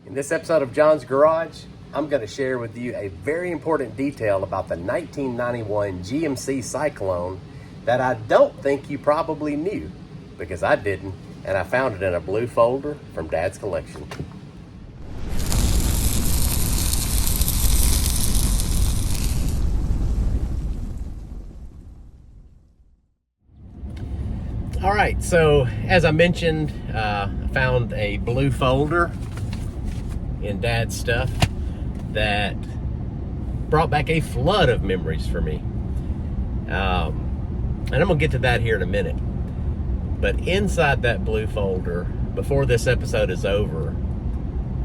In this episode of John's Garage, I'm going to share with you a very important detail about the 1991 GMC Cyclone that I don't think you probably knew, because I didn't, and I found it in a blue folder from Dad's collection. All right, so as I mentioned, I found a blue folder in Dad's stuff that brought back a flood of memories for me. And I'm gonna get to that here in a minute. But inside that blue folder, before this episode is over,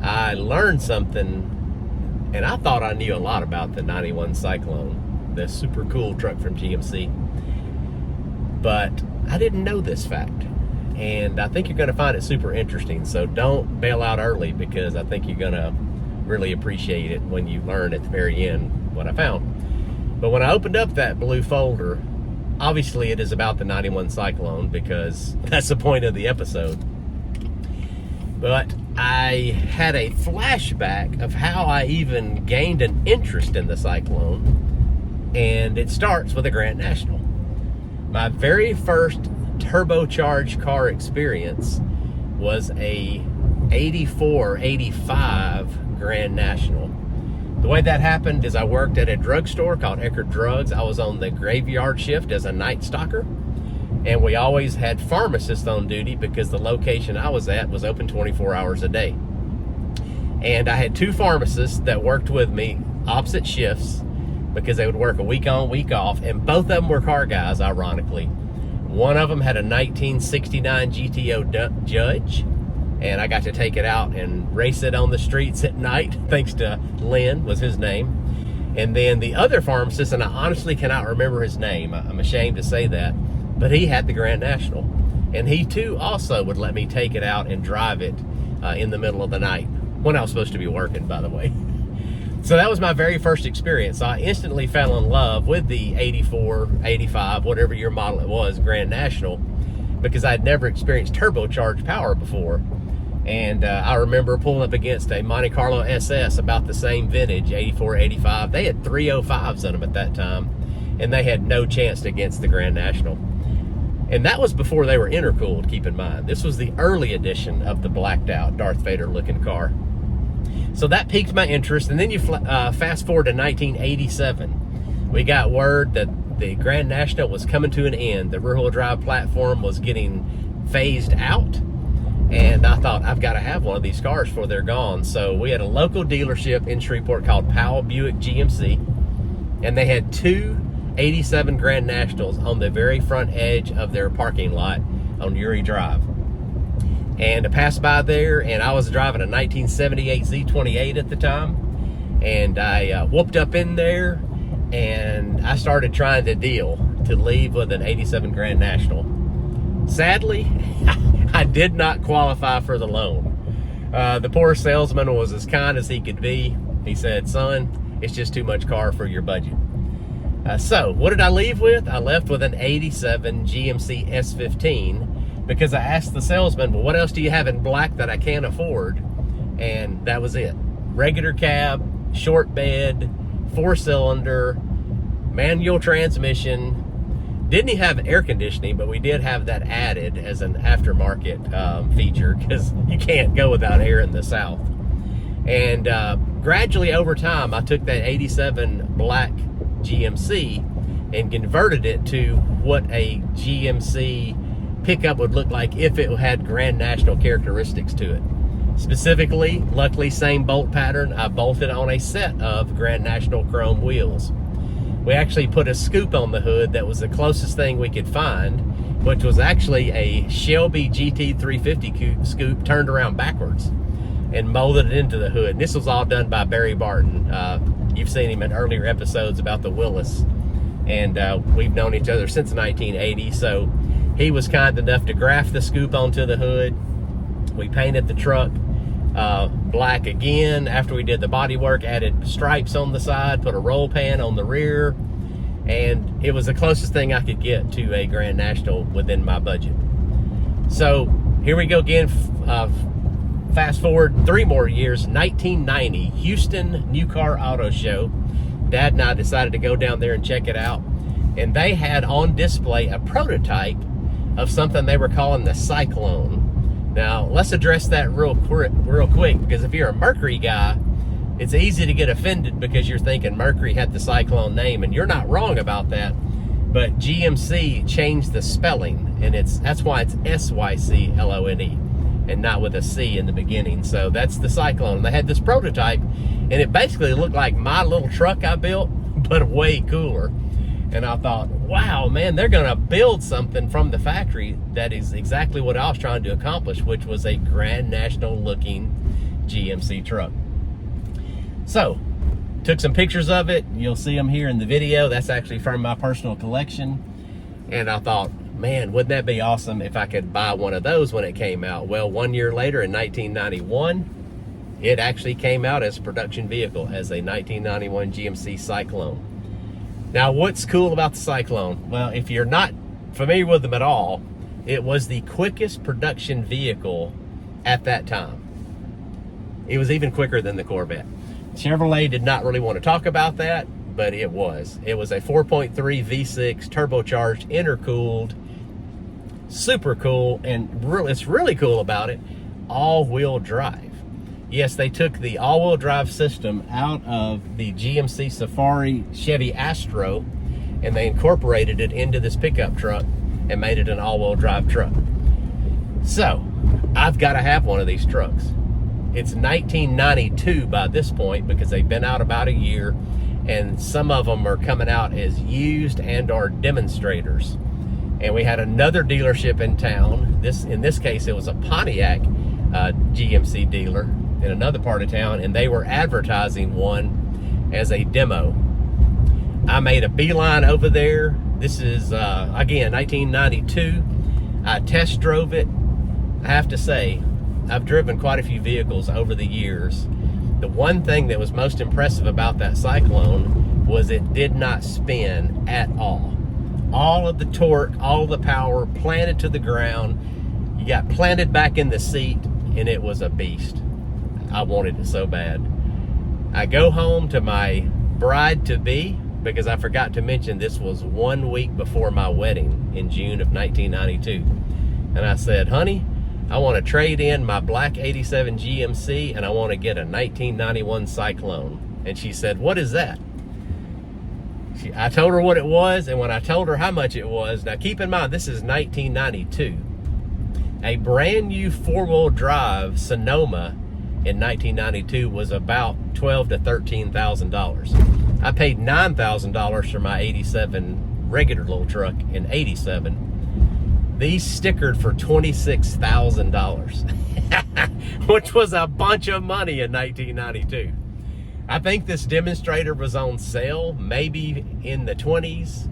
I learned something, and I thought I knew a lot about the 91 Cyclone, the super cool truck from GMC. But I didn't know this fact, and I think you're going to find it super interesting. So don't bail out early, because I think you're going to really appreciate it when you learn at the very end what I found. But when I opened up that blue folder, obviously it is about the 91 Cyclone, because that's the point of the episode. But I had a flashback of how I even gained an interest in the Cyclone, and it starts with a Grand National. My very first turbocharged car experience was a 84-85 Grand National. The way that happened is I worked at a drugstore called Eckerd Drugs. I was on the graveyard shift as a night stalker, and we always had pharmacists on duty because the location I was at was open 24 hours a day. And I had two pharmacists that worked with me opposite shifts, because they would work a week on, week off, and both of them were car guys, ironically. One of them had a 1969 GTO Judge, and I got to take it out and race it on the streets at night, thanks to Lynn, was his name. And then the other pharmacist, and I honestly cannot remember his name, I'm ashamed to say that, but he had the Grand National. And he too also would let me take it out and drive it in the middle of the night, when I was supposed to be working, by the way. So that was my very first experience. So I instantly fell in love with the 84, 85, whatever your model it was, Grand National, because I'd never experienced turbocharged power before. And I remember pulling up against a Monte Carlo SS, about the same vintage, 84, 85. They had 305s in them at that time, and they had no chance against the Grand National. And that was before they were intercooled, keep in mind. This was the early edition of the blacked out Darth Vader looking car. So that piqued my interest, and then you fast forward to 1987. We got word that the Grand National was coming to an end. The rear-wheel drive platform was getting phased out, and I thought, I've got to have one of these cars before they're gone. So we had a local dealership in Shreveport called Powell Buick GMC, and they had two 87 Grand Nationals on the very front edge of their parking lot on Uri Drive. And I passed by there, and I was driving a 1978 Z28 at the time, and I whooped up in there, and I started trying to deal to leave with an 87 Grand National. Sadly, I did not qualify for the loan. The poor salesman was as kind as he could be. He said, "Son, it's just too much car for your budget." So what did I leave with? I left with an 87 GMC S15, because I asked the salesman, well, what else do you have in black that I can't afford? And that was it. Regular cab, short bed, 4-cylinder, manual transmission. Didn't even have air conditioning, but we did have that added as an aftermarket feature, because you can't go without air in the South. And gradually over time, I took that 87 black GMC and converted it to what a GMC pickup would look like if it had Grand National characteristics to it. Specifically, luckily, same bolt pattern, I bolted on a set of Grand National chrome wheels. We actually put a scoop on the hood that was the closest thing we could find, which was actually a Shelby GT350 scoop turned around backwards, and molded it into the hood. And this was all done by Barry Barton. You've seen him in earlier episodes about the Willis, and we've known each other since 1980, so he was kind enough to graft the scoop onto the hood. We painted the truck black again after we did the body work, added stripes on the side, put a roll pan on the rear, and it was the closest thing I could get to a Grand National within my budget. So here we go again, fast forward 3 more years, 1990, Houston New Car Auto Show. Dad and I decided to go down there and check it out. And they had on display a prototype of something they were calling the Cyclone. Now, let's address that real quick, because if you're a Mercury guy, it's easy to get offended because you're thinking Mercury had the Cyclone name, and you're not wrong about that. But GMC changed the spelling, and that's why it's S-Y-C-L-O-N-E, and not with a C in the beginning. So that's the Cyclone. They had this prototype, and it basically looked like my little truck I built, but way cooler. And I thought, wow, man, they're gonna build something from the factory that is exactly what I was trying to accomplish, which was a Grand National looking GMC truck. So, took some pictures of it. You'll see them here in the video. That's actually from my personal collection. And I thought, man, wouldn't that be awesome if I could buy one of those when it came out? Well, 1 year later in 1991, it actually came out as a production vehicle, as a 1991 GMC Cyclone. Now, what's cool about the Cyclone? Well, if you're not familiar with them at all, it was the quickest production vehicle at that time. It was even quicker than the Corvette. Chevrolet did not really want to talk about that, but it was. It was a 4.3 V6 turbocharged, intercooled, super cool, and it's really cool about it, all-wheel drive. Yes, they took the all-wheel drive system out of the GMC Safari Chevy Astro, and they incorporated it into this pickup truck and made it an all-wheel drive truck. So, I've got to have one of these trucks. It's 1992 by this point, because they've been out about a year, and some of them are coming out as used and or demonstrators. And we had another dealership in town. In this case, it was a Pontiac GMC dealer in another part of town, and they were advertising one as a demo. I made a beeline over there. This is, again, 1992. I test drove it. I have to say, I've driven quite a few vehicles over the years. The one thing that was most impressive about that Cyclone was it did not spin at all. All of the torque, all of the power planted to the ground. You got planted back in the seat, and it was a beast. I wanted it so bad. I go home to my bride-to-be, because I forgot to mention this was 1 week before my wedding in June of 1992. And I said, honey, I want to trade in my black 87 GMC, and I want to get a 1991 Cyclone. And she said, what is that? I told her what it was, and when I told her how much it was, now keep in mind, this is 1992. A brand new 4-wheel drive Sonoma in 1992 was about $12,000 to $13,000. I paid $9,000 for my 87 regular little truck in 87. These stickered for $26,000, which was a bunch of money in 1992. I think this demonstrator was on sale maybe in the 20s,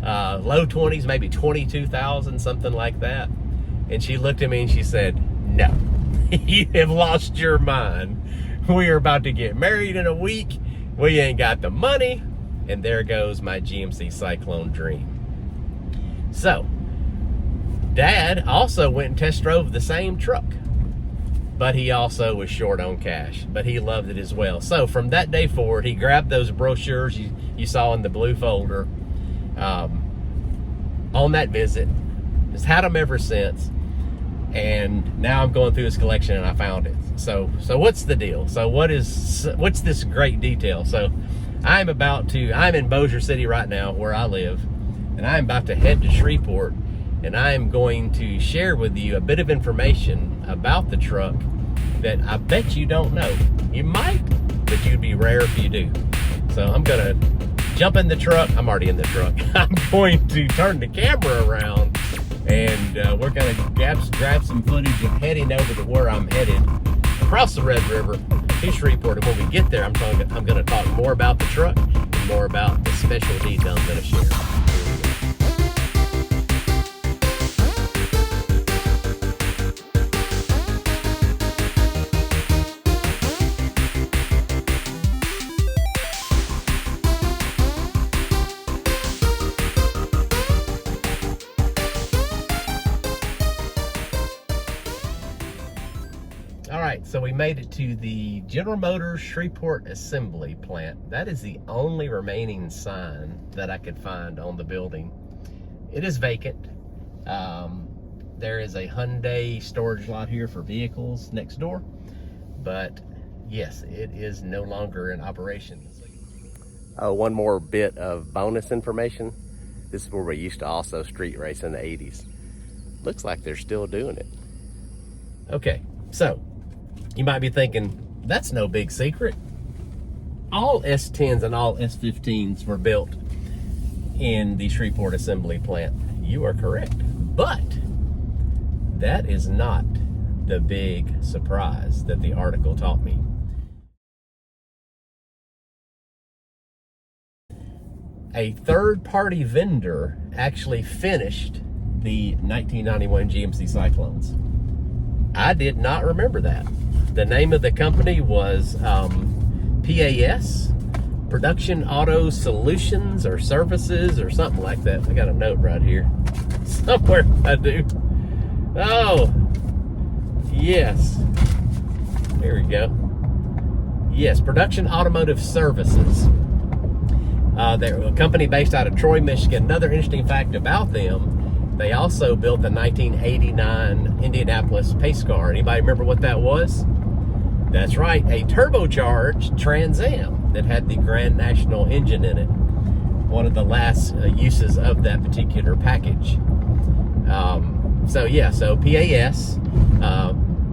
low 20s, maybe 22,000, something like that. And she looked at me and she said, no, you have lost your mind. We are about to get married in a week. We ain't got the money. And there goes my GMC Cyclone dream. So, Dad also went and test drove the same truck, but he also was short on cash, but he loved it as well. So from that day forward, he grabbed those brochures you saw in the blue folder on that visit. Has had them ever since, and now I'm going through his collection and I found it. So what's the deal? So what's this great detail? So I'm in Bossier City right now, where I live, and I'm about to head to Shreveport. And I am going to share with you a bit of information about the truck that I bet you don't know. You might, but you'd be rare if you do. So I'm gonna jump in the truck. I'm already in the truck. I'm going to turn the camera around, and we're gonna grab some footage of heading over to where I'm headed, across the Red River to Shreveport. And when we get there, I'm gonna talk more about the truck and more about the special details that I share. So we made it to the General Motors Shreveport Assembly Plant. That is the only remaining sign that I could find on the building. It is vacant. There is a Hyundai storage lot here for vehicles next door, but yes, it is no longer in operation. Oh, one more bit of bonus information. This is where we used to also street race in the 80s. Looks like they're still doing it. Okay, so you might be thinking, that's no big secret. All S10s and all S15s were built in the Shreveport Assembly Plant. You are correct, but that is not the big surprise that the article taught me. A third-party vendor actually finished the 1991 GMC Cyclones. I did not remember that. The name of the company was PAS, Production Auto Solutions or Services or something like that. I got a note right here. Somewhere I do. Oh, yes. Here we go. Yes, Production Automotive Services. They're a company based out of Troy, Michigan. Another interesting fact about them, they also built the 1989 Indianapolis pace car. Anybody remember what that was? That's right, a turbocharged Trans Am that had the Grand National engine in it. One of the last uses of that particular package. So PAS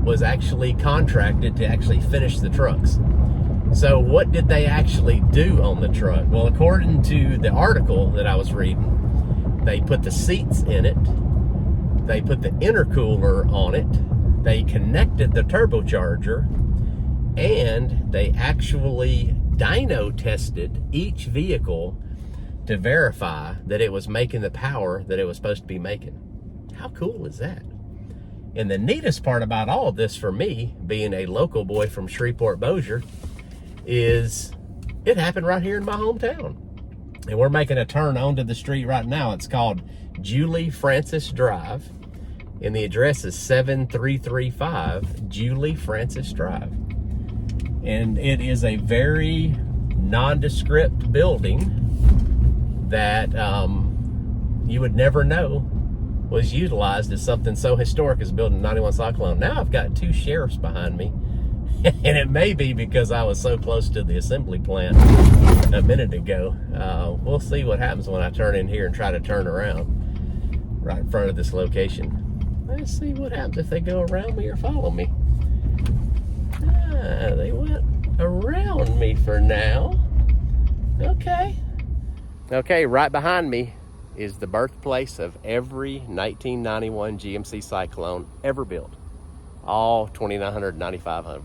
was actually contracted to actually finish the trucks. So what did they actually do on the truck? Well, according to the article that I was reading, they put the seats in it, they put the intercooler on it, they connected the turbocharger, and they actually dyno tested each vehicle to verify that it was making the power that it was supposed to be making. How cool is that? And the neatest part about all of this for me, being a local boy from Shreveport, Bossier, is it happened right here in my hometown. And we're making a turn onto the street right now. It's called Julie Francis Drive, and the address is 7335 Julie Francis Drive. And it is a very nondescript building that you would never know was utilized as something so historic as building 91 Cyclone. Now I've got two sheriffs behind me. And it may be because I was so close to the assembly plant a minute ago. We'll see what happens when I turn in here and try to turn around right in front of this location. Let's see what happens if they go around me or follow me. They went around me for now. Okay. Okay, right behind me is the birthplace of every 1991 GMC Cyclone ever built. All 2,900, 9,500.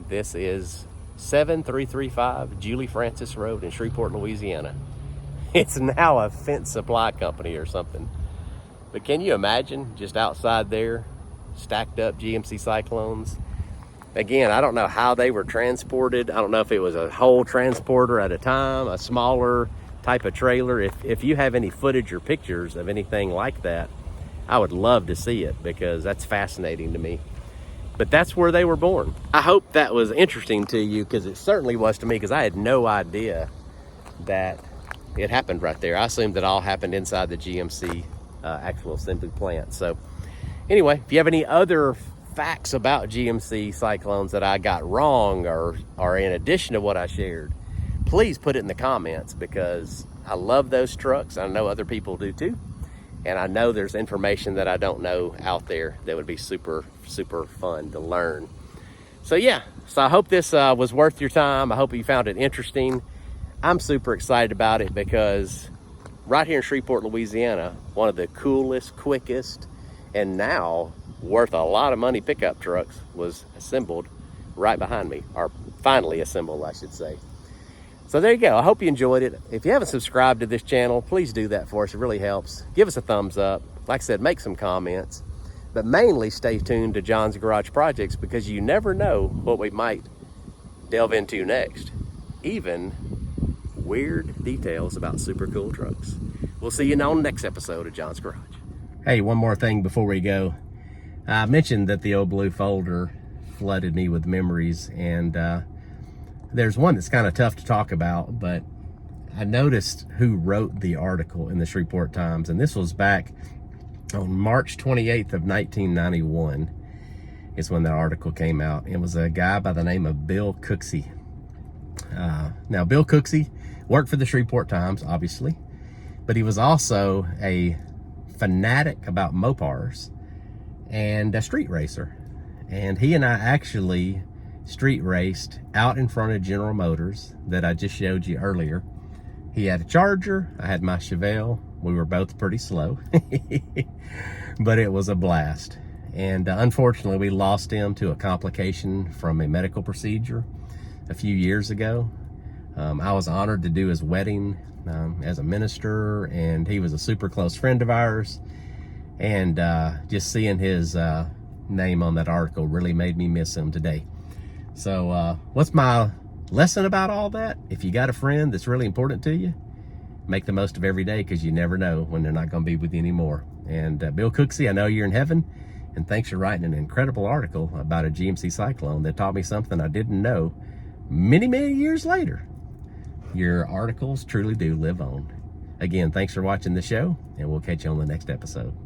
This is 7335 Julie Francis Road in Shreveport, Louisiana. It's now a fence supply company or something. But can you imagine just outside there, stacked up GMC Cyclones? Again, I don't know how they were transported. I don't know if it was a whole transporter at a time, a smaller type of trailer. If you have any footage or pictures of anything like that, I would love to see it because that's fascinating to me. But that's where they were born. I hope that was interesting to you because it certainly was to me because I had no idea that it happened right there. I assumed it all happened inside the GMC actual assembly plant. So anyway, if you have any other facts about GMC Cyclones that I got wrong or in addition to what I shared, please put it in the comments because I love those trucks. I know other people do too. And I know there's information that I don't know out there that would be super, super fun to learn. So yeah, so I hope this was worth your time. I hope you found it interesting. I'm super excited about it because right here in Shreveport, Louisiana, one of the coolest, quickest, and now worth a lot of money pickup trucks was assembled right behind me, or finally assembled, I should say. So there you go. I hope you enjoyed it. If you haven't subscribed to this channel, please do that for us. It really helps. Give us a thumbs up. Like I said, make some comments. But mainly stay tuned to John's Garage Projects because you never know what we might delve into next. Even weird details about super cool trucks. We'll see you on the next episode of John's Garage. Hey, one more thing before we go. I mentioned that the old blue folder flooded me with memories. And there's one that's kind of tough to talk about, but I noticed who wrote the article in the Shreveport Times, and this was back on March 28th of 1991 is when the article came out. It was a guy by the name of Bill Cooksey. Now, Bill Cooksey worked for the Shreveport Times, obviously, but he was also a fanatic about Mopars and a street racer. And he and I actually street raced out in front of General Motors that I just showed you earlier. He had a Charger, I had my Chevelle. We were both pretty slow, but it was a blast. And unfortunately, we lost him to a complication from a medical procedure a few years ago. I was honored to do his wedding as a minister, and he was a super close friend of ours. And just seeing his name on that article really made me miss him today. So what's my lesson about all that? If you got a friend that's really important to you, make the most of every day, because you never know when they're not going to be with you anymore. And Bill Cooksey, I know you're in heaven, and thanks for writing an incredible article about a GMC Cyclone that taught me something I didn't know many, many years later. Your articles truly do live on. Again, thanks for watching the show, and we'll catch you on the next episode.